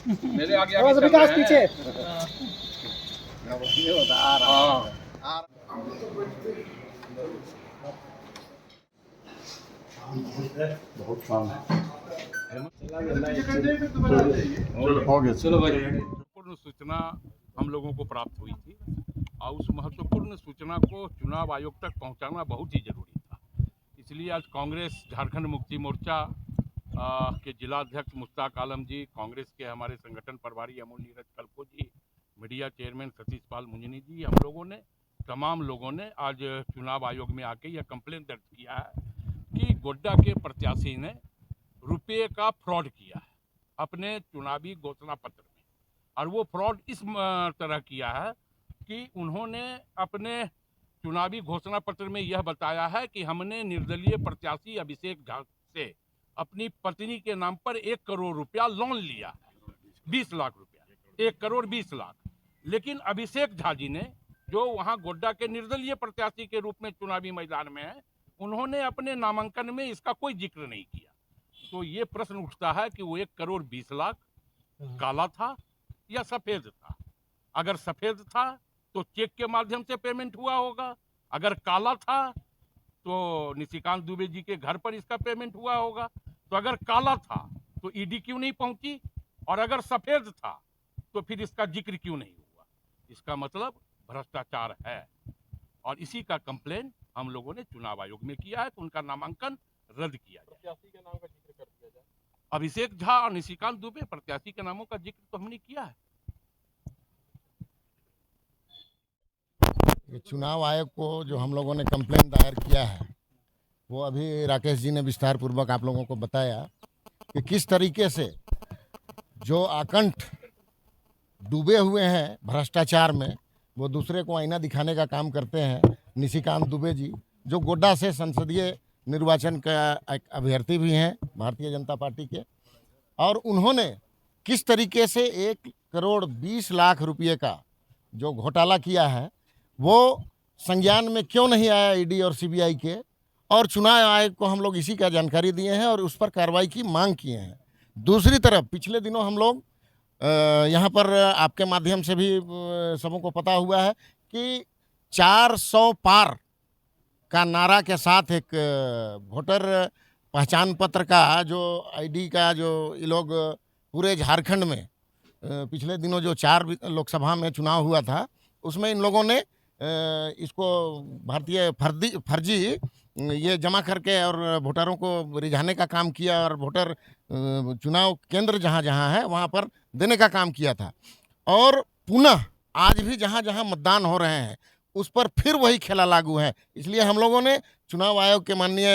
मेरे आगे थोड़ा सा चल विकास रहे पीछे। हैं। हाँ। महत्वपूर्ण सूचना हम लोगों को प्राप्त हुई थी और उस महत्वपूर्ण सूचना को चुनाव आयोग तक पहुंचाना बहुत ही जरूरी था। इसलिए आज कांग्रेस झारखंड मुक्ति मोर्चा के जिलाध्यक्ष मुश्ताक आलम जी, कांग्रेस के हमारे संगठन प्रभारी अमूल नीरज कल्पो जी, मीडिया चेयरमैन सतीश पाल मुंजनी जी, हम लोगों ने तमाम लोगों ने आज चुनाव आयोग में आके यह कंप्लेंट दर्ज किया है कि गोड्डा के प्रत्याशी ने रुपये का फ्रॉड किया है अपने चुनावी घोषणा पत्र में। और वो फ्रॉड इस तरह किया है कि उन्होंने अपने चुनावी घोषणा पत्र में यह बताया है कि हमने निर्दलीय प्रत्याशी अभिषेक झा से अपनी पत्नी के नाम पर 1 करोड़ रुपया लोन लिया है, 20 लाख रुपया, 1 करोड़ 20 लाख। लेकिन अभिषेक झा जी ने, जो वहां गोड्डा के निर्दलीय प्रत्याशी के रूप में चुनावी मैदान में है, उन्होंने अपने नामांकन में इसका कोई जिक्र नहीं किया। तो ये प्रश्न उठता है कि वो 1 करोड़ 20 लाख काला था या सफेद था। अगर सफेद था तो चेक के माध्यम से पेमेंट हुआ होगा, अगर काला था तो निशिकांत दुबे जी के घर पर इसका पेमेंट हुआ होगा। तो अगर काला था तो ईडी क्यों नहीं पहुंची, और अगर सफेद था तो फिर इसका जिक्र क्यों नहीं हुआ? इसका मतलब भ्रष्टाचार है, और इसी का कंप्लेन हम लोगों ने चुनाव आयोग में किया है कि उनका नामांकन रद्द किया जाए। प्रत्याशी के नाम का जिक्र कर दिया जाए। अभिषेक झा और निशिकांत दुबे प्रत्याशी के नामों का जिक्र तो हमने किया है। ये चुनाव आयोग को जो हम लोगों ने कंप्लेंट दायर किया है, वो अभी राकेश जी ने विस्तार पूर्वक आप लोगों को बताया कि किस तरीके से जो आकंठ डूबे हुए हैं भ्रष्टाचार में, वो दूसरे को आईना दिखाने का काम करते हैं। निशिकांत दुबे जी, जो गोड्डा से संसदीय निर्वाचन का एक अभ्यर्थी भी हैं भारतीय जनता पार्टी के, और उन्होंने किस तरीके से 1 करोड़ 20 लाख रुपये का जो घोटाला किया है, वो संज्ञान में क्यों नहीं आया ईडी और सीबीआई के, और चुनाव आयोग को हम लोग इसी का जानकारी दिए हैं और उस पर कार्रवाई की मांग किए हैं। दूसरी तरफ पिछले दिनों हम लोग यहाँ पर आपके माध्यम से भी सबों को पता हुआ है कि 400 पार का नारा के साथ एक वोटर पहचान पत्र का जो आईडी का जो ये लोग पूरे झारखंड में पिछले दिनों जो 4 लोकसभा में चुनाव हुआ था, उसमें इन लोगों ने इसको भारतीय फर्जी ये जमा करके और वोटरों को रिझाने का काम किया, और वोटर चुनाव केंद्र जहाँ जहाँ है वहाँ पर देने का काम किया था। और पुनः आज भी जहाँ जहाँ मतदान हो रहे हैं उस पर फिर वही खेला लागू है। इसलिए हम लोगों ने चुनाव आयोग के माननीय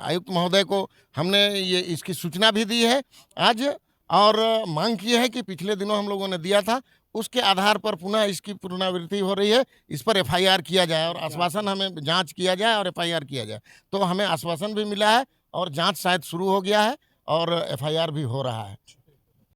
आयुक्त महोदय को हमने ये इसकी सूचना भी दी है आज, और मांग की है कि पिछले दिनों हम लोगों ने दिया था, उसके आधार पर पुनः इसकी पुनरावृत्ति हो रही है, इस पर एफआईआर किया जाए और आश्वासन हमें जांच किया जाए और एफआईआर किया जाए। तो हमें आश्वासन भी मिला है और जांच शायद शुरू हो गया है और एफआईआर भी हो रहा है।